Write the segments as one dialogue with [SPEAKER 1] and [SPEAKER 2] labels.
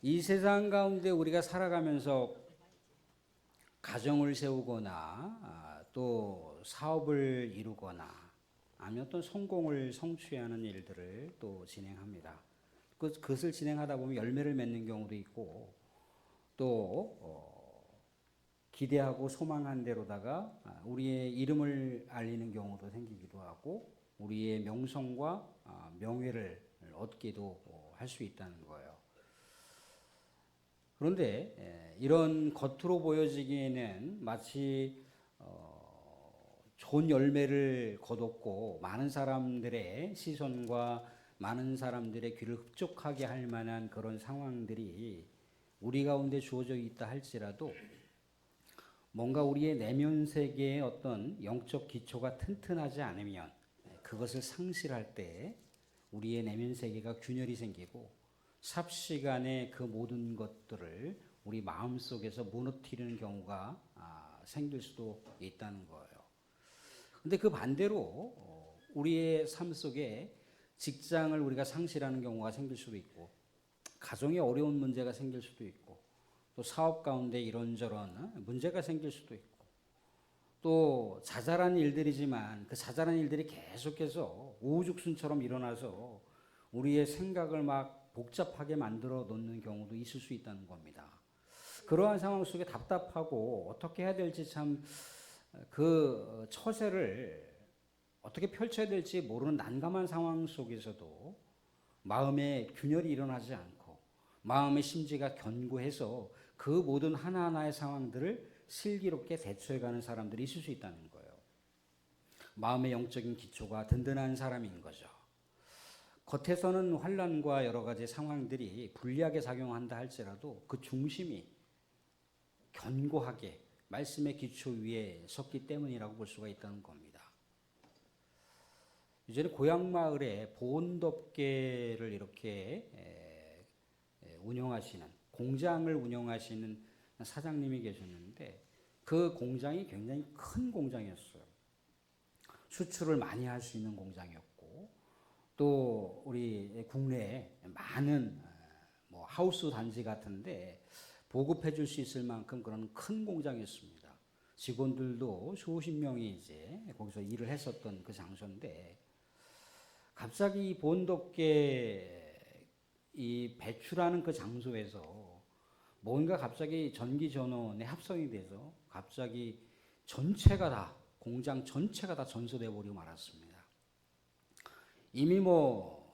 [SPEAKER 1] 이 세상 가운데 우리가 살아가면서 가정을 세우거나 또 사업을 이루거나 아니면 또 성공을 성취하는 일들을 또 진행합니다. 그것을 진행하다 보면 열매를 맺는 경우도 있고 또 기대하고 소망한 대로다가 우리의 이름을 알리는 경우도 생기기도 하고 우리의 명성과 명예를 얻기도 할 수 있다는 거예요. 그런데 이런 겉으로 보여지기에는 마치 좋은 열매를 거뒀고 많은 사람들의 시선과 많은 사람들의 귀를 흡족하게 할 만한 그런 상황들이 우리 가운데 주어져 있다 할지라도 뭔가 우리의 내면 세계의 어떤 영적 기초가 튼튼하지 않으면 그것을 상실할 때 우리의 내면 세계가 균열이 생기고 삽시간에 그 모든 것들을 우리 마음속에서 무너뜨리는 경우가 생길 수도 있다는 거예요. 근데 그 반대로 우리의 삶 속에 직장을 우리가 상실하는 경우가 생길 수도 있고 가정에 어려운 문제가 생길 수도 있고 또 사업 가운데 이런저런 문제가 생길 수도 있고 또 자잘한 일들이지만 그 자잘한 일들이 계속해서 우후죽순처럼 일어나서 우리의 생각을 막 복잡하게 만들어 놓는 경우도 있을 수 있다는 겁니다. 그러한 상황 속에 답답하고 어떻게 해야 될지 참 그 처세를 어떻게 펼쳐야 될지 모르는 난감한 상황 속에서도 마음의 균열이 일어나지 않고 마음의 심지가 견고해서 그 모든 하나하나의 상황들을 슬기롭게 대처해가는 사람들이 있을 수 있다는 거예요. 마음의 영적인 기초가 든든한 사람인 거죠. 겉에서는 환난과 여러 가지 상황들이 불리하게 작용한다 할지라도 그 중심이 견고하게 말씀의 기초 위에 섰기 때문이라고 볼 수가 있다는 겁니다. 이전에 고향 마을에 보온덮개를 이렇게 운영하시는 공장을 운영하시는 사장님이 계셨는데 그 공장이 굉장히 큰 공장이었어요. 수출을 많이 할 수 있는 공장이었고 또 우리 국내에 많은 뭐 하우스 단지 같은데 보급해 줄 수 있을 만큼 그런 큰 공장이었습니다. 직원들도 수십 명이 이제 거기서 일을 했었던 그 장소인데 갑자기 이 보온덮개 이 배출하는 그 장소에서 뭔가 갑자기 전기 전원에 합성이 돼서 갑자기 전체가 다 공장 전체가 다 전소돼 버리고 말았습니다. 이미 뭐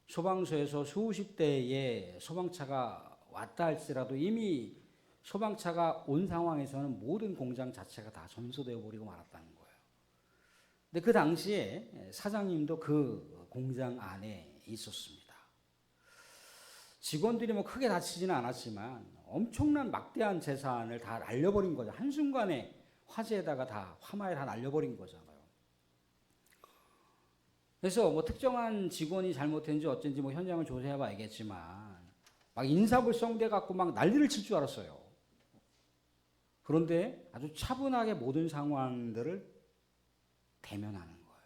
[SPEAKER 1] 소방서에서 수십 대의 소방차가 왔다 할지라도 이미 소방차가 온 상황에서는 모든 공장 자체가 다 전소되어 버리고 말았다는 거예요. 근데 그 당시에 사장님도 그 공장 안에 있었습니다. 직원들이 뭐 크게 다치지는 않았지만 엄청난 막대한 재산을 다 날려버린 거죠. 한순간에 화재에다가 다 화마에 다 날려버린 거잖아요. 그래서 뭐 특정한 직원이 잘못했는지 어쩐지 뭐 현장을 조사해봐 알겠지만 막 인사불성돼 갖고 막 난리를 칠 줄 알았어요. 그런데 아주 차분하게 모든 상황들을 대면하는 거예요.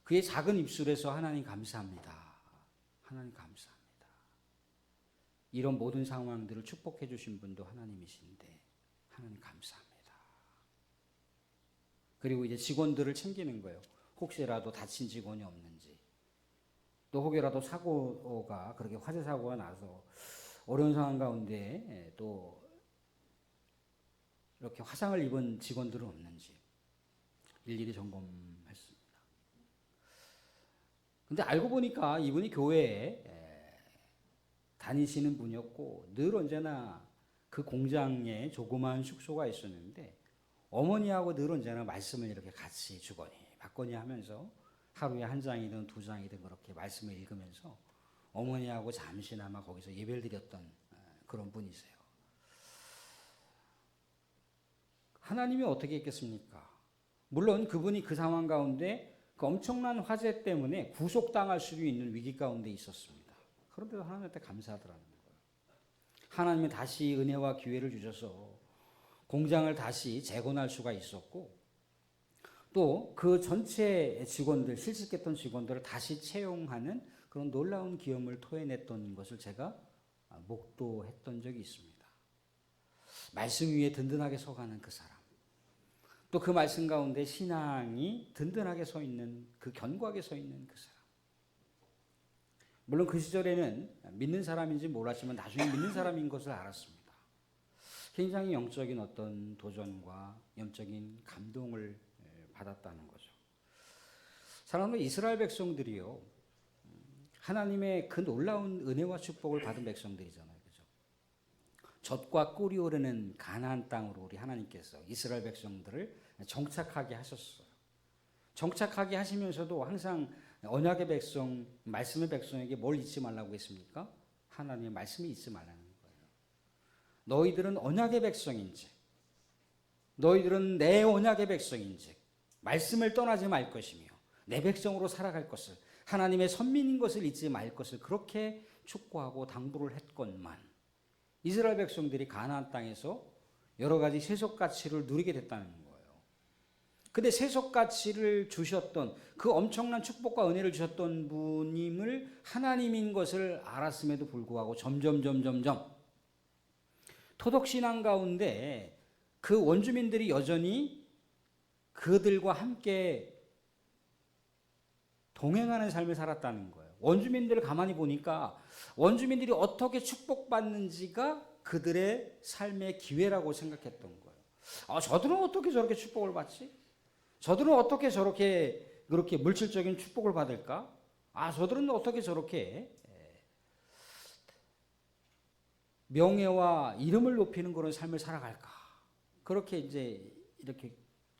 [SPEAKER 1] 그의 작은 입술에서 하나님 감사합니다. 하나님 감사합니다. 이런 모든 상황들을 축복해 주신 분도 하나님이신데 하나님 감사합니다. 그리고 이제 직원들을 챙기는 거예요. 혹시라도 다친 직원이 없는지. 또 혹여라도 사고가 그렇게 화재 사고가 나서 어려운 상황 가운데 또 이렇게 화상을 입은 직원들은 없는지 일일이 점검했습니다. 근데 알고 보니까 이분이 교회에 다니시는 분이었고 늘 언제나 그 공장에 조그마한 숙소가 있었는데 어머니하고 늘 언제나 말씀을 이렇게 같이 주거니 받거니 하면서 하루에 한 장이든 두 장이든 그렇게 말씀을 읽으면서 어머니하고 잠시나마 거기서 예배를 드렸던 그런 분이세요. 하나님이 어떻게 했겠습니까? 물론 그분이 그 상황 가운데 그 엄청난 화재 때문에 구속당할 수도 있는 위기 가운데 있었습니다. 그런데도 하나님한테 감사하더라는 거예요. 하나님이 다시 은혜와 기회를 주셔서 공장을 다시 재건할 수가 있었고 또 그 전체 직원들, 실직했던 직원들을 다시 채용하는 그런 놀라운 기염을 토해냈던 것을 제가 목도했던 적이 있습니다. 말씀 위에 든든하게 서가는 그 사람, 또 그 말씀 가운데 신앙이 든든하게 서 있는, 그 견고하게 서 있는 그 사람. 물론 그 시절에는 믿는 사람인지 몰랐지만 나중에 믿는 사람인 것을 알았습니다. 굉장히 영적인 어떤 도전과 영적인 감동을 받았다는 거죠. 사랑하는 이스라엘 백성들이요, 하나님의 그 놀라운 은혜와 축복을 받은 백성들이잖아요. 그죠? 젖과 꿀이 흐르는 가나안 땅으로 우리 하나님께서 이스라엘 백성들을 정착하게 하셨어요. 정착하게 하시면서도 항상 언약의 백성, 말씀의 백성에게 뭘 잊지 말라고 했습니까? 하나님의 말씀이 잊지 말라는 거예요. 너희들은 언약의 백성인지, 너희들은 내 언약의 백성인지, 말씀을 떠나지 말 것이며 내 백성으로 살아갈 것을, 하나님의 선민인 것을 잊지 말 것을 그렇게 촉구하고 당부를 했건만 이스라엘 백성들이 가나안 땅에서 여러 가지 세속 가치를 누리게 됐다는 거예요. 근데 세속 가치를 주셨던, 그 엄청난 축복과 은혜를 주셨던 분임을 하나님인 것을 알았음에도 불구하고 점점 토독신앙 가운데 그 원주민들이 여전히 그들과 함께 동행하는 삶을 살았다는 거예요. 원주민들을 가만히 보니까 원주민들이 어떻게 축복받는지가 그들의 삶의 기회라고 생각했던 거예요. 저들은 어떻게 저렇게 축복을 받지? 저들은 어떻게 저렇게 그렇게 물질적인 축복을 받을까? 저들은 어떻게 저렇게 명예와 이름을 높이는 그런 삶을 살아갈까? 그렇게 이제 이렇게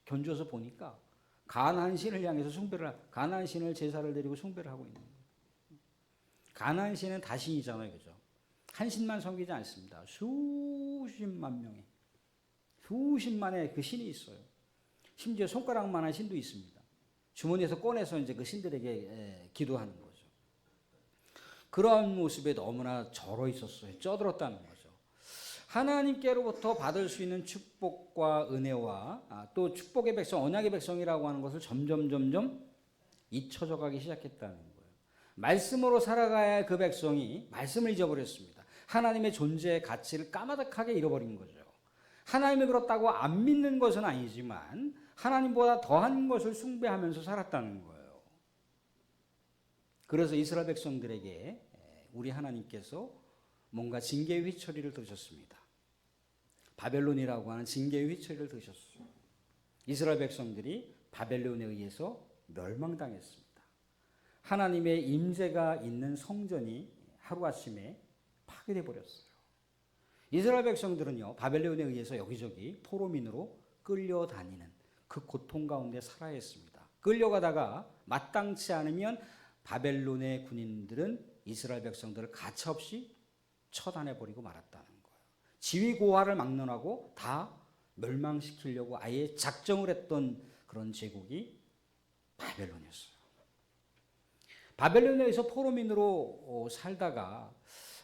[SPEAKER 1] 견줘서 보니까 가나안 신을 향해서 가나안 신을 제사를 드리고 숭배를 하고 있는 거예요. 가나안 신은 다신이잖아요, 그죠? 한 신만 섬기지 않습니다. 수십만의 그 신이 있어요. 심지어 손가락만한 신도 있습니다. 주머니에서 꺼내서 이제 그 신들에게 기도하는 거죠. 그러한 모습에 너무나 절어 있었어요. 쪄들었다는 거죠. 하나님께로부터 받을 수 있는 축복과 은혜와 또 축복의 백성, 언약의 백성이라고 하는 것을 점점 잊혀져 가기 시작했다는 거예요. 말씀으로 살아가야 할 그 백성이 말씀을 잊어버렸습니다. 하나님의 존재의 가치를 까마득하게 잃어버린 거죠. 하나님이 그렇다고 안 믿는 것은 아니지만 하나님보다 더한 것을 숭배하면서 살았다는 거예요. 그래서 이스라엘 백성들에게 우리 하나님께서 뭔가 징계의 휘처리를 들으셨습니다. 바벨론이라고 하는 징계의 휘처리를 들으셨어요. 이스라엘 백성들이 바벨론에 의해서 멸망당했습니다. 하나님의 임재가 있는 성전이 하루아침에 파괴돼 버렸어요. 이스라엘 백성들은요, 바벨론에 의해서 여기저기 포로민으로 끌려다니는 그 고통 가운데 살아야 했습니다. 끌려가다가 마땅치 않으면 바벨론의 군인들은 이스라엘 백성들을 가차없이 처단해버리고 말았다는 거예요. 지위고하를 막론하고 다 멸망시키려고 아예 작정을 했던 그런 제국이 바벨론이었어요. 바벨론에서 포로민으로 살다가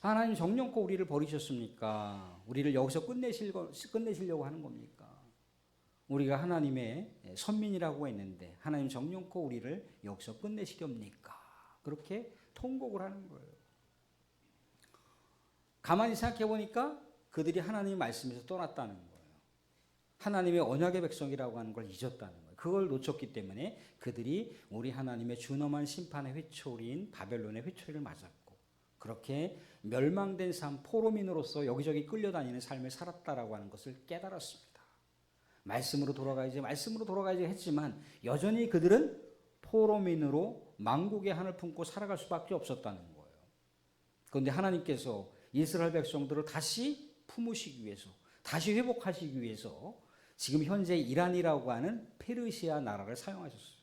[SPEAKER 1] 하나님 정령코 우리를 버리셨습니까? 우리를 여기서 끝내시려고 하는 겁니까? 우리가 하나님의 선민이라고 했는데 하나님 정령코 우리를 여기서 끝내시렵니까? 그렇게 통곡을 하는 거예요. 가만히 생각해 보니까 그들이 하나님의 말씀에서 떠났다는 거예요. 하나님의 언약의 백성이라고 하는 걸 잊었다는 거예요. 그걸 놓쳤기 때문에 그들이 우리 하나님의 준엄한 심판의 회초리인 바벨론의 회초리를 맞았고 그렇게 멸망된 삶, 포로민으로서 여기저기 끌려다니는 삶을 살았다라고 하는 것을 깨달았습니다. 말씀으로 돌아가야지 했지만 여전히 그들은 포로민으로 만국의 한을 품고 살아갈 수밖에 없었다는 거예요. 그런데 하나님께서 이스라엘 백성들을 다시 품으시기 위해서, 다시 회복하시기 위해서 지금 현재 이란이라고 하는 페르시아 나라를 사용하셨어요.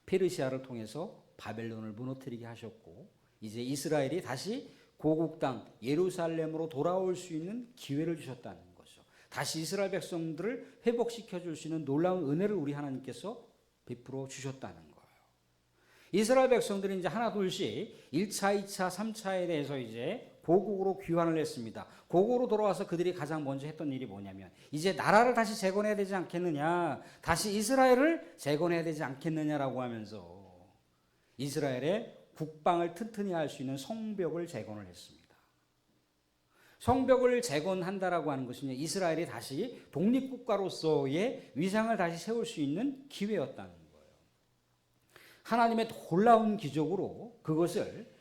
[SPEAKER 1] 페르시아를 통해서 바벨론을 무너뜨리게 하셨고 이제 이스라엘이 다시 고국 땅 예루살렘으로 돌아올 수 있는 기회를 주셨다는 거죠. 다시 이스라엘 백성들을 회복시켜 줄 수 있는 놀라운 은혜를 우리 하나님께서 베풀어 주셨다는 거예요. 이스라엘 백성들이 이제 하나 둘씩 1차, 2차, 3차에 대해서 이제 고국으로 귀환을 했습니다. 고국으로 돌아와서 그들이 가장 먼저 했던 일이 뭐냐면 이제 나라를 다시 재건해야 되지 않겠느냐, 다시 이스라엘을 재건해야 되지 않겠느냐라고 하면서 이스라엘의 국방을 튼튼히 할 수 있는 성벽을 재건을 했습니다. 성벽을 재건한다라고 하는 것은 이스라엘이 다시 독립국가로서의 위상을 다시 세울 수 있는 기회였다는 거예요. 하나님의 놀라운 기적으로 그것을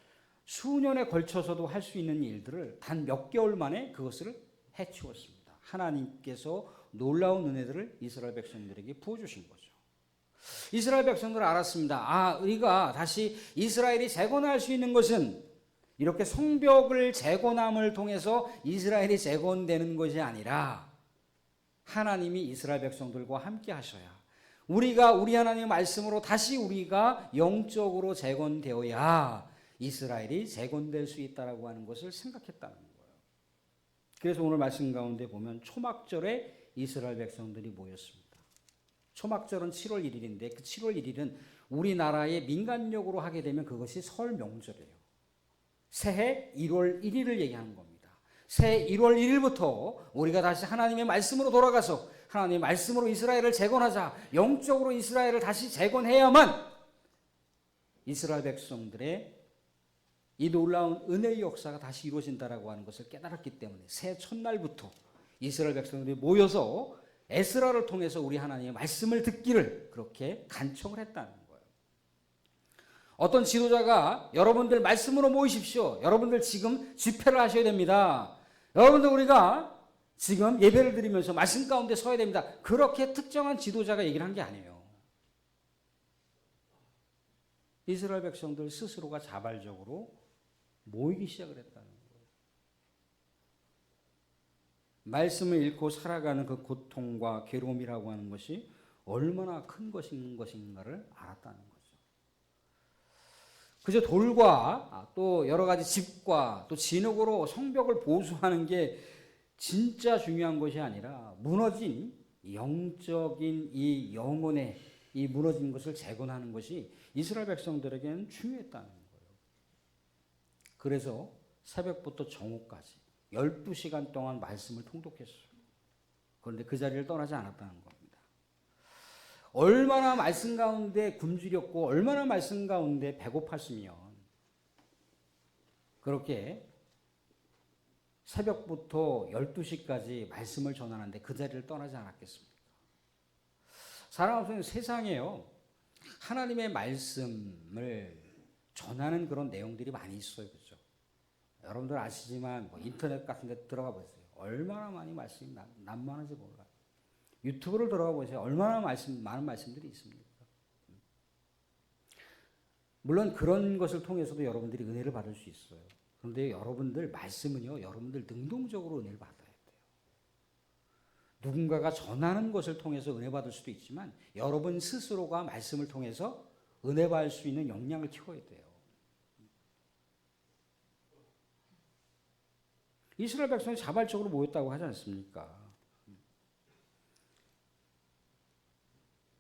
[SPEAKER 1] 수년에 걸쳐서도 할 수 있는 일들을 단 몇 개월 만에 그것을 해치웠습니다. 하나님께서 놀라운 은혜들을 이스라엘 백성들에게 부어주신 거죠. 이스라엘 백성들은 알았습니다. 우리가 다시 이스라엘이 재건할 수 있는 것은 이렇게 성벽을 재건함을 통해서 이스라엘이 재건되는 것이 아니라 하나님이 이스라엘 백성들과 함께 하셔야 우리 하나님의 말씀으로 다시 우리가 영적으로 재건되어야 이스라엘이 재건될 수 있다라고 하는 것을 생각했다는 거예요. 그래서 오늘 말씀 가운데 보면 초막절에 이스라엘 백성들이 모였습니다. 초막절은 7월 1일인데 그 7월 1일은 우리나라의 민간력으로 하게 되면 그것이 설 명절이에요. 새해 1월 1일을 얘기하는 겁니다. 새해 1월 1일부터 우리가 다시 하나님의 말씀으로 돌아가서 하나님의 말씀으로 이스라엘을 재건하자, 영적으로 이스라엘을 다시 재건해야만 이스라엘 백성들의 이 놀라운 은혜의 역사가 다시 이루어진다라고 하는 것을 깨달았기 때문에 새해 첫날부터 이스라엘 백성들이 모여서 에스라를 통해서 우리 하나님의 말씀을 듣기를 그렇게 간청을 했다는 거예요. 어떤 지도자가 여러분들 말씀으로 모이십시오. 여러분들 지금 집회를 하셔야 됩니다. 여러분들 우리가 지금 예배를 드리면서 말씀 가운데 서야 됩니다. 그렇게 특정한 지도자가 얘기를 한 게 아니에요. 이스라엘 백성들 스스로가 자발적으로 모이기 시작을 했다는 거예요. 말씀을 읽고 살아가는 그 고통과 괴로움이라고 하는 것이 얼마나 큰 것인가를 알았다는 거죠. 그저 돌과 또 여러 가지 집과 또 진흙으로 성벽을 보수하는 게 진짜 중요한 것이 아니라 무너진 영적인 이 영혼의 이 무너진 것을 재건하는 것이 이스라엘 백성들에게는 중요했다는 거예요. 그래서 새벽부터 정오까지 12시간 동안 말씀을 통독했어요. 그런데 그 자리를 떠나지 않았다는 겁니다. 얼마나 말씀 가운데 굶주렸고 얼마나 말씀 가운데 배고팠으면 그렇게 새벽부터 12시까지 말씀을 전하는데 그 자리를 떠나지 않았겠습니까? 사랑하는 세상에요. 하나님의 말씀을 전하는 그런 내용들이 많이 있어요. 그렇죠? 여러분들 아시지만 인터넷 같은 데 들어가 보세요. 얼마나 많이 말씀이 난무하는지 몰라요. 유튜브를 들어가 보세요. 얼마나 많은 말씀들이 있습니까? 물론 그런 것을 통해서도 여러분들이 은혜를 받을 수 있어요. 그런데 여러분들 말씀은요. 여러분들 능동적으로 은혜를 받아야 돼요. 누군가가 전하는 것을 통해서 은혜 받을 수도 있지만 여러분 스스로가 말씀을 통해서 은혜 받을 수 있는 역량을 키워야 돼요. 이스라엘 백성이 자발적으로 모였다고 하지 않습니까?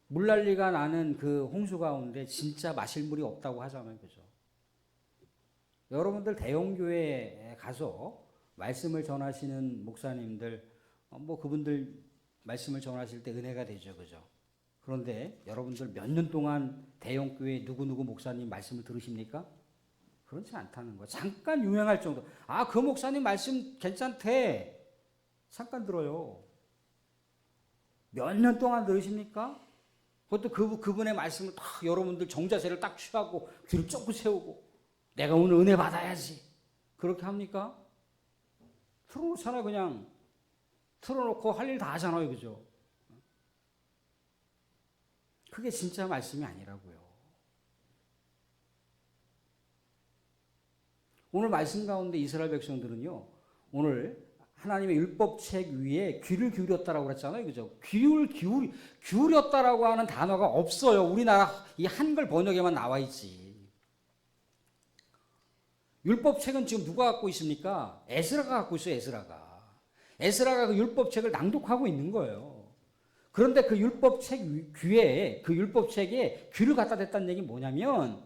[SPEAKER 1] 물난리가 나는 그 홍수 가운데 진짜 마실 물이 없다고 하잖아요. 그죠? 여러분들 대형교회에 가서 말씀을 전하시는 목사님들, 그분들 말씀을 전하실 때 은혜가 되죠. 그죠? 그런데 여러분들 몇 년 동안 대형교회 누구누구 목사님 말씀을 들으십니까? 그렇지 않다는 거예요. 잠깐 유행할 정도. 그 목사님 말씀 괜찮대. 잠깐 들어요. 몇 년 동안 들으십니까? 그것도 그분의 말씀을 딱 여러분들 정자세를 딱 취하고 귀를 쫑긋 세우고 내가 오늘 은혜 받아야지. 그렇게 합니까? 틀어놓잖아요. 그냥 틀어놓고 할 일 다 하잖아요. 그죠? 그게 진짜 말씀이 아니라고요. 오늘 말씀 가운데 이스라엘 백성들은요. 오늘 하나님의 율법책 위에 귀를 기울였다라고 그랬잖아요. 그죠? 기울였다라고 하는 단어가 없어요. 우리나라 이 한글 번역에만 나와 있지. 율법책은 지금 누가 갖고 있습니까? 에스라가 갖고 있어요. 에스라가 그 율법책을 낭독하고 있는 거예요. 그런데 그 율법책 귀에 그 율법책에 귀를 갖다 댔다는 얘기는 뭐냐면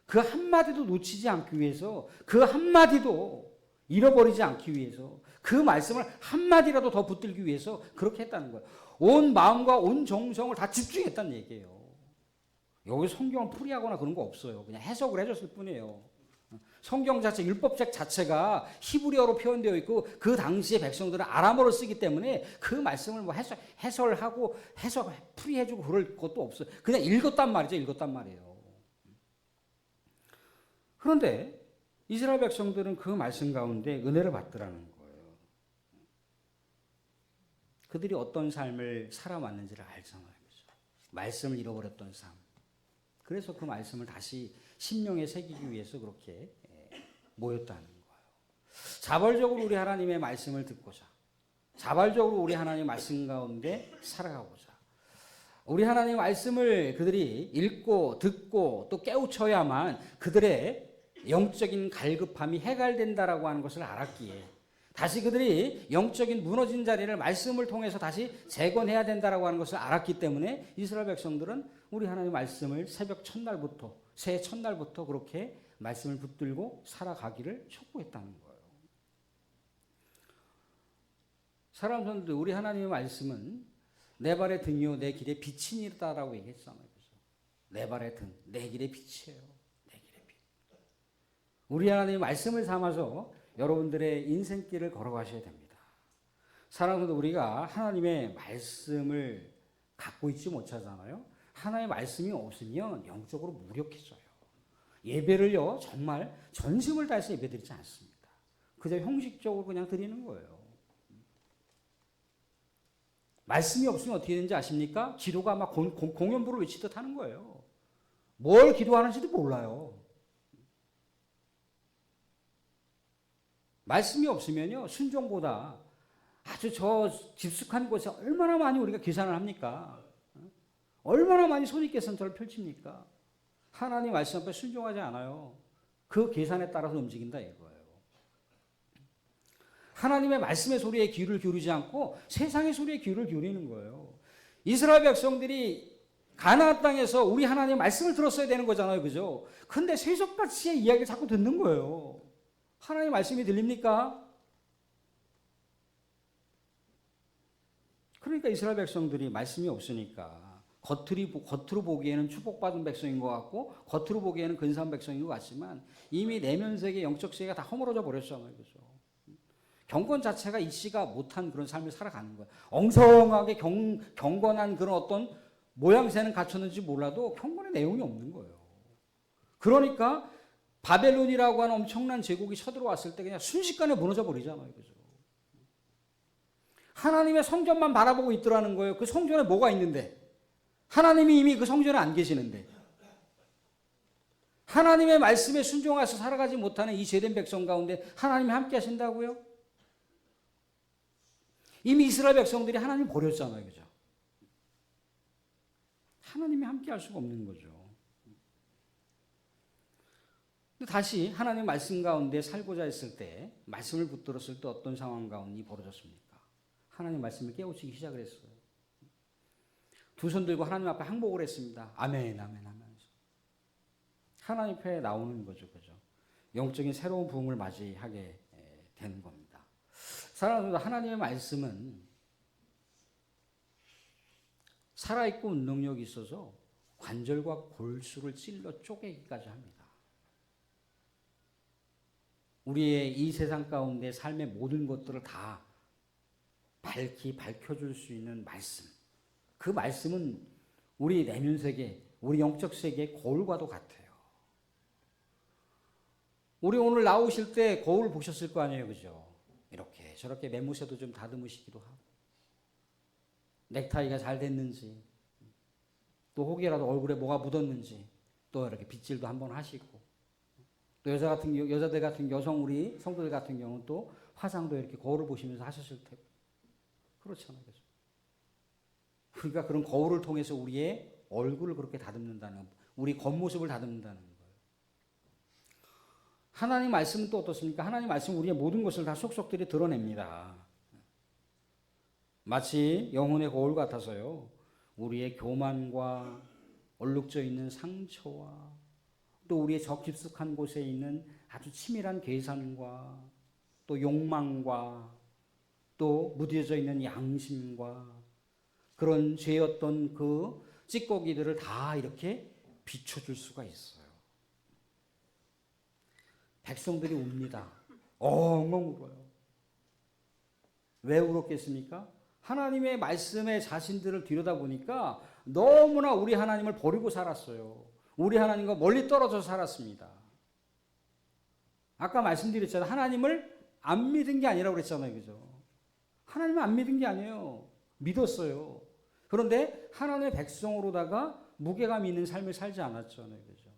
[SPEAKER 1] 그 한마디도 놓치지 않기 위해서 그 한마디도 잃어버리지 않기 위해서 그 말씀을 한마디라도 더 붙들기 위해서 그렇게 했다는 거예요. 온 마음과 온 정성을 다 집중했다는 얘기예요. 여기 성경을 풀이하거나 그런 거 없어요. 그냥 해석을 해줬을 뿐이에요. 성경 자체, 율법책 자체가 히브리어로 표현되어 있고 그 당시에 백성들은 아람어를 쓰기 때문에 그 말씀을 뭐 해설하고 풀이해주고 그럴 것도 없어요. 그냥 읽었단 말이죠. 읽었단 말이에요. 그런데 이스라엘 백성들은 그 말씀 가운데 은혜를 받더라는 거예요. 그들이 어떤 삶을 살아왔는지를 알잖아요. 말씀을 잃어버렸던 삶. 그래서 그 말씀을 다시 심령에 새기기 위해서 그렇게 모였다는 거예요. 자발적으로 우리 하나님의 말씀을 듣고자, 자발적으로 우리 하나님의 말씀 가운데 살아가고자, 우리 하나님의 말씀을 그들이 읽고 듣고 또 깨우쳐야만 그들의 영적인 갈급함이 해갈된다라고 하는 것을 알았기에 다시 그들이 영적인 무너진 자리를 말씀을 통해서 다시 재건해야 된다라고 하는 것을 알았기 때문에 이스라엘 백성들은 우리 하나님의 말씀을 새벽 첫날부터 새해 첫날부터 그렇게 말씀을 붙들고 살아가기를 촉구했다는 거예요. 사랑하는 성도들, 우리 하나님의 말씀은 내 발의 등이요 내 길의 빛이니다라고 얘기했잖아요. 내 발의 등, 내 길의 빛이에요. 내 길의 빛. 우리 하나님의 말씀을 삼아서 여러분들의 인생길을 걸어가셔야 됩니다. 사랑하는 성도, 우리가 하나님의 말씀을 갖고 있지 못하잖아요. 하나님의 말씀이 없으면 영적으로 무력해져요. 예배를요 정말 전심을 다해서 예배드리지 않습니다. 그저 형식적으로 그냥 드리는 거예요. 말씀이 없으면 어떻게 되는지 아십니까? 기도가 막 공연부를 외치듯 하는 거예요. 뭘 기도하는지도 몰라요. 말씀이 없으면요 순종보다 아주 저 깊숙한 곳에 얼마나 많이 우리가 계산을 합니까? 얼마나 많이 손익계산서를 펼칩니까? 하나님 말씀 앞에 순종하지 않아요. 그 계산에 따라서 움직인다 이거예요. 하나님의 말씀의 소리에 귀를 기울이지 않고 세상의 소리에 귀를 기울이는 거예요. 이스라엘 백성들이 가나안 땅에서 우리 하나님의 말씀을 들었어야 되는 거잖아요. 그죠? 근데 세속가치의 이야기를 자꾸 듣는 거예요. 하나님의 말씀이 들립니까? 그러니까 이스라엘 백성들이 말씀이 없으니까 겉으로 보기에는 축복받은 백성인 것 같고 겉으로 보기에는 근사한 백성인 것 같지만 이미 내면 세계, 영적 세계가 다 허물어져 버렸잖아요. 그죠? 경건 자체가 이씨가 못한 그런 삶을 살아가는 거예요. 엉성하게 경건한 그런 어떤 모양새는 갖췄는지 몰라도 경건의 내용이 없는 거예요. 그러니까 바벨론이라고 하는 엄청난 제국이 쳐들어왔을 때 그냥 순식간에 무너져 버리잖아요. 그죠? 하나님의 성전만 바라보고 있더라는 거예요. 그 성전에 뭐가 있는데? 하나님이 이미 그 성전에 안 계시는데. 하나님의 말씀에 순종해서 살아가지 못하는 이 죄된 백성 가운데 하나님이 함께 하신다고요? 이미 이스라엘 백성들이 하나님 버렸잖아요. 그죠? 하나님이 함께 할 수가 없는 거죠. 다시 하나님의 말씀 가운데 살고자 했을 때, 말씀을 붙들었을 때 어떤 상황 가운데 벌어졌습니까? 하나님의 말씀을 깨우치기 시작을 했어요. 두 손 들고 하나님 앞에 항복을 했습니다. 아멘, 아멘 하면서. 하나님 앞에 나오는 거죠. 그죠? 영적인 새로운 부흥을 맞이하게 되는 겁니다. 사랑하는 하나님의 말씀은 살아있고 능력이 있어서 관절과 골수를 찔러 쪼개기까지 합니다. 우리의 이 세상 가운데 삶의 모든 것들을 다 밝혀줄 수 있는 말씀. 그 말씀은 우리 내면 세계, 우리 영적 세계의 거울과도 같아요. 우리 오늘 나오실 때 거울 보셨을 거 아니에요. 그죠? 이렇게 저렇게 매무새도 좀 다듬으시기도 하고 넥타이가 잘 됐는지 또 혹이라도 얼굴에 뭐가 묻었는지 또 이렇게 빗질도 한번 하시고 또 여자들 같은 여성 우리 성도들 같은 경우는 또 화장도 이렇게 거울을 보시면서 하셨을 테고 그렇잖아요. 그죠? 그러니까 그런 거울을 통해서 우리의 얼굴을 그렇게 다듬는다는 우리 겉모습을 다듬는다는 거예요. 하나님 말씀은 또 어떻습니까? 하나님 말씀은 우리의 모든 것을 다 속속들이 드러냅니다. 마치 영혼의 거울 같아서요. 우리의 교만과 얼룩져 있는 상처와 또 우리의 저 깊숙한 곳에 있는 아주 치밀한 계산과 또 욕망과 또 무뎌져 있는 양심과 그런 죄였던 그 찌꺼기들을 다 이렇게 비춰줄 수가 있어요. 백성들이 웁니다. 엉엉 울어요. 왜 울었겠습니까? 하나님의 말씀에 자신들을 들여다보니까 너무나 우리 하나님을 버리고 살았어요. 우리 하나님과 멀리 떨어져 살았습니다. 아까 말씀드렸잖아요. 하나님을 안 믿은 게 아니라고 그랬잖아요. 그죠? 하나님을 안 믿은 게 아니에요. 믿었어요. 그런데 하나님의 백성으로다가 무게감 있는 삶을 살지 않았잖아요. 그죠?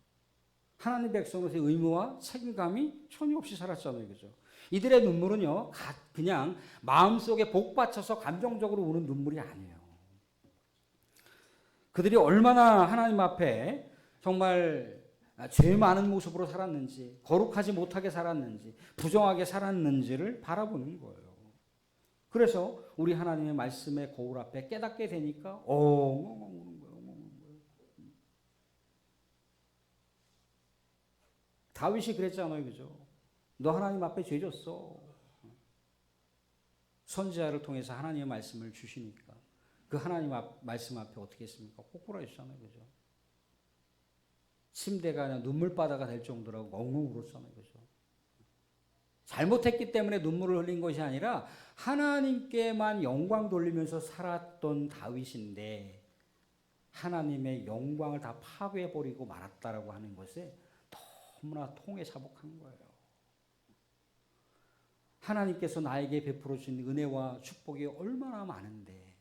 [SPEAKER 1] 하나님의 백성으로서의 의무와 책임감이 전혀 없이 살았잖아요. 그죠? 이들의 눈물은요, 그냥 마음속에 복받쳐서 감정적으로 우는 눈물이 아니에요. 그들이 얼마나 하나님 앞에 정말 죄 많은 모습으로 살았는지, 거룩하지 못하게 살았는지, 부정하게 살았는지를 바라보는 거예요. 그래서 우리 하나님의 말씀의 거울 앞에 깨닫게 되니까 엉엉 우는 거예요. 다윗이 그랬잖아요. 그죠? 너 하나님 앞에 죄 졌어. 선지자를 통해서 하나님의 말씀을 주시니까 그 하나님 말씀 앞에 어떻게 했습니까? 꼬꾸라졌잖아요. 그죠? 침대가 그냥 눈물바다가 될 정도라고 엉엉 울었잖아요. 그죠? 잘못했기 때문에 눈물을 흘린 것이 아니라 하나님께만 영광 돌리면서 살았던 다윗인데 하나님의 영광을 다 파괴해버리고 말았다라고 하는 것에 너무나 통에 자복한 거예요. 하나님께서 나에게 베풀어 주신 은혜와 축복이 얼마나 많은데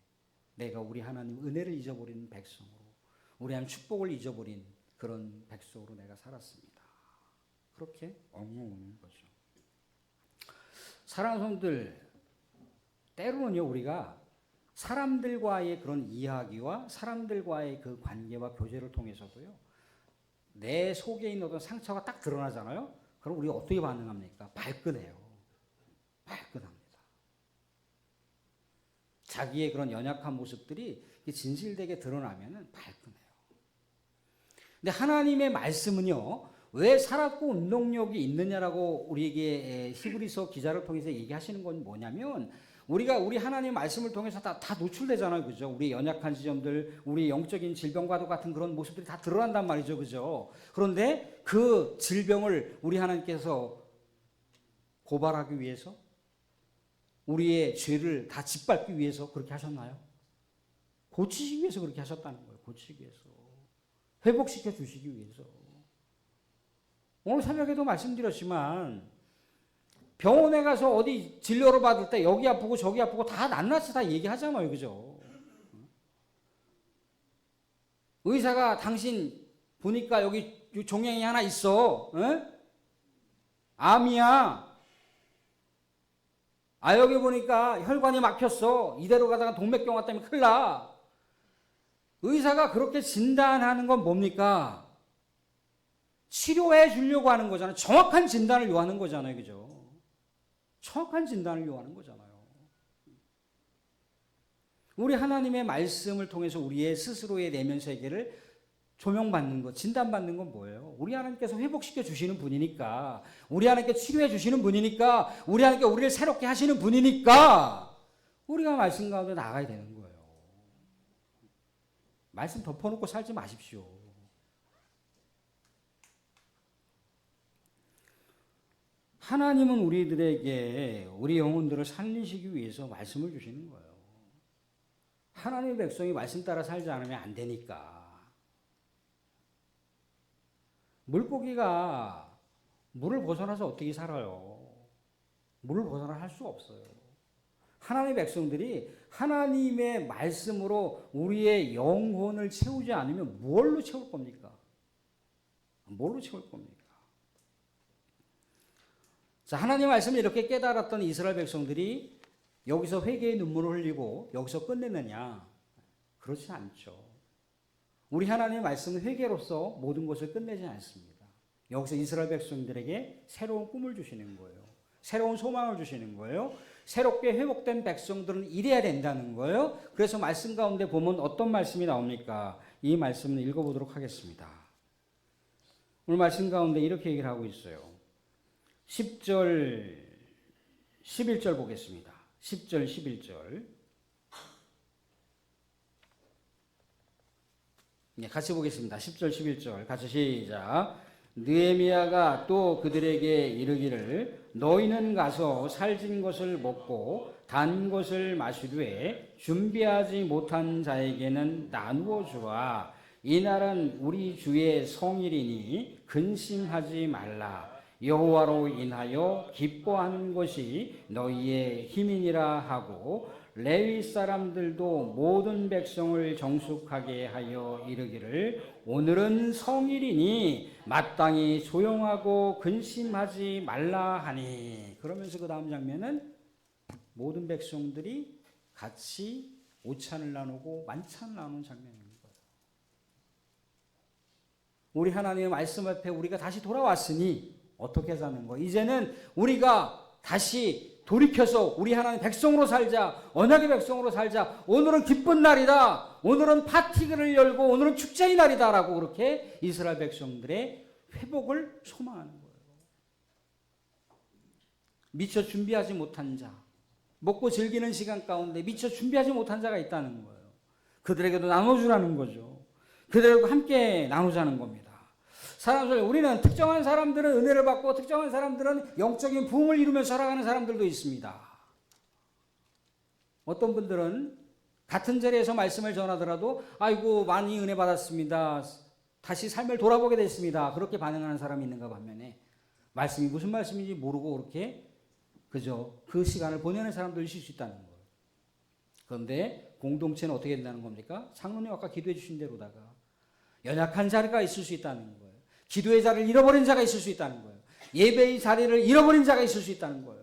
[SPEAKER 1] 내가 우리 하나님 은혜를 잊어버린 백성으로, 우리 하나님 축복을 잊어버린 그런 백성으로 내가 살았습니다. 그렇게 엉엉 우는 거죠. 사랑하는 성도들, 때로는요 우리가 사람들과의 그런 이야기와 사람들과의 그 관계와 교제를 통해서도요 내 속에 있는 어떤 상처가 딱 드러나잖아요. 그럼 우리가 어떻게 반응합니까? 발끈해요. 발끈합니다. 자기의 그런 연약한 모습들이 진실되게 드러나면은 발끈해요. 근데 하나님의 말씀은요, 왜 살았고 운동력이 있느냐라고 우리에게 히브리서 기자를 통해서 얘기하시는 건 뭐냐면, 우리가 우리 하나님의 말씀을 통해서 다 노출되잖아요. 그죠? 우리 연약한 지점들, 우리 영적인 질병과도 같은 그런 모습들이 다 드러난단 말이죠. 그죠? 그런데 그 질병을 우리 하나님께서 고발하기 위해서, 우리의 죄를 다 짓밟기 위해서 그렇게 하셨나요? 고치시기 위해서 그렇게 하셨다는 거예요. 고치기 위해서. 회복시켜 주시기 위해서. 오늘 새벽에도 말씀드렸지만 병원에 가서 어디 진료를 받을 때 여기 아프고 저기 아프고 다 낱낱이 다 얘기하잖아요. 그죠? 의사가 당신 보니까 여기 종양이 하나 있어. 에? 암이야. 아 여기 보니까 혈관이 막혔어. 이대로 가다가 동맥경 왔다면 큰일 나. 의사가 그렇게 진단하는 건 뭡니까? 치료해 주려고 하는 거잖아요. 정확한 진단을 요하는 거잖아요. 그죠? 정확한 진단을 요하는 거잖아요. 우리 하나님의 말씀을 통해서 우리의 스스로의 내면 세계를 조명받는 것, 진단받는 건 뭐예요? 우리 하나님께서 회복시켜 주시는 분이니까, 우리 하나님께 치료해 주시는 분이니까, 우리 하나님께 우리를 새롭게 하시는 분이니까 우리가 말씀 가운데 나가야 되는 거예요. 말씀 덮어놓고 살지 마십시오. 하나님은 우리들에게 우리 영혼들을 살리시기 위해서 말씀을 주시는 거예요. 하나님의 백성이 말씀 따라 살지 않으면 안 되니까. 물고기가 물을 벗어나서 어떻게 살아요? 물을 벗어나 할 수 없어요. 하나님의 백성들이 하나님의 말씀으로 우리의 영혼을 채우지 않으면 뭘로 채울 겁니까? 뭘로 채울 겁니까? 자, 하나님의 말씀을 이렇게 깨달았던 이스라엘 백성들이 여기서 회개의 눈물을 흘리고 여기서 끝내느냐? 그렇지 않죠. 우리 하나님의 말씀은 회개로서 모든 것을 끝내지 않습니다. 여기서 이스라엘 백성들에게 새로운 꿈을 주시는 거예요. 새로운 소망을 주시는 거예요. 새롭게 회복된 백성들은 이래야 된다는 거예요. 그래서 말씀 가운데 보면 어떤 말씀이 나옵니까? 이 말씀을 읽어보도록 하겠습니다. 오늘 말씀 가운데 이렇게 얘기를 하고 있어요. 10절, 11절 보겠습니다. 10절, 11절. 네, 같이 보겠습니다. 10절 11절 같이 시작. 느헤미야가 또 그들에게 이르기를 너희는 가서 살진 것을 먹고 단 것을 마시되 준비하지 못한 자에게는 나누어 주라. 이날은 우리 주의 성일이니 근심하지 말라. 여호와로 인하여 기뻐하는 것이 너희의 힘이니라 하고 레위 사람들도 모든 백성을 정숙하게 하여 이르기를 오늘은 성일이니 마땅히 조용하고 근심하지 말라 하니. 그러면서 그 다음 장면은 모든 백성들이 같이 오찬을 나누고 만찬을 나누는 장면입니다. 우리 하나님의 말씀 앞에 우리가 다시 돌아왔으니 어떻게 사는 거? 이제는 우리가 다시 돌이켜서 우리 하나님 백성으로 살자. 언약의 백성으로 살자. 오늘은 기쁜 날이다. 오늘은 파티를 열고 오늘은 축제의 날이다. 라고 그렇게 이스라엘 백성들의 회복을 소망하는 거예요. 미처 준비하지 못한 자, 먹고 즐기는 시간 가운데 미처 준비하지 못한 자가 있다는 거예요. 그들에게도 나눠주라는 거죠. 그들과 함께 나누자는 겁니다. 사람들, 우리는 특정한 사람들은 은혜를 받고 특정한 사람들은 영적인 부흥을 이루면서 살아가는 사람들도 있습니다. 어떤 분들은 같은 자리에서 말씀을 전하더라도 아이고 많이 은혜 받았습니다. 다시 삶을 돌아보게 됐습니다. 그렇게 반응하는 사람이 있는가 반면에 말씀이 무슨 말씀인지 모르고 그렇게 그저 그 시간을 보내는 사람도 있을 수 있다는 거예요. 그런데 공동체는 어떻게 된다는 겁니까? 장로님 아까 기도해 주신 대로다가 연약한 자리가 있을 수 있다는 거예요. 기도의 자리를 잃어버린 자가 있을 수 있다는 거예요. 예배의 자리를 잃어버린 자가 있을 수 있다는 거예요.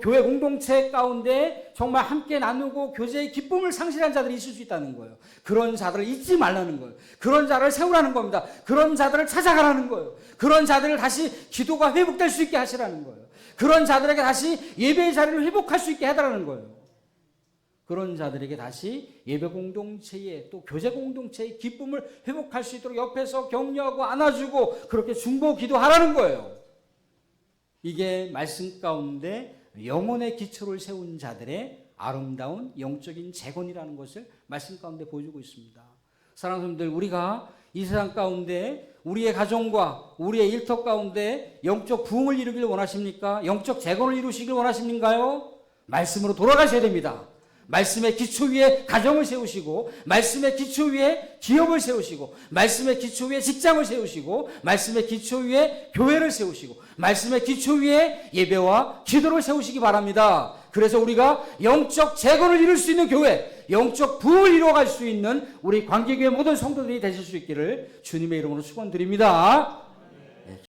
[SPEAKER 1] 교회 공동체 가운데 정말 함께 나누고 교제의 기쁨을 상실한 자들이 있을 수 있다는 거예요. 그런 자들을 잊지 말라는 거예요. 그런 자를 세우라는 겁니다. 그런 자들을 찾아가라는 거예요. 그런 자들을 다시 기도가 회복될 수 있게 하시라는 거예요. 그런 자들에게 다시 예배의 자리를 회복할 수 있게 해달라는 거예요. 그런 자들에게 다시 예배 공동체에 또 교제 공동체의 기쁨을 회복할 수 있도록 옆에서 격려하고 안아주고 그렇게 중보 기도하라는 거예요. 이게 말씀 가운데 영혼의 기초를 세운 자들의 아름다운 영적인 재건이라는 것을 말씀 가운데 보여주고 있습니다. 사랑하는 분들, 우리가 이 세상 가운데 우리의 가정과 우리의 일터 가운데 영적 부흥을 이루길 원하십니까? 영적 재건을 이루시길 원하십니까요? 말씀으로 돌아가셔야 됩니다. 말씀의 기초 위에 가정을 세우시고 말씀의 기초 위에 기업을 세우시고 말씀의 기초 위에 직장을 세우시고 말씀의 기초 위에 교회를 세우시고 말씀의 기초 위에 예배와 기도를 세우시기 바랍니다. 그래서 우리가 영적 재건을 이룰 수 있는 교회, 영적 부흥을 이루어갈 수 있는 우리 관계교회 모든 성도들이 되실 수 있기를 주님의 이름으로 축원드립니다.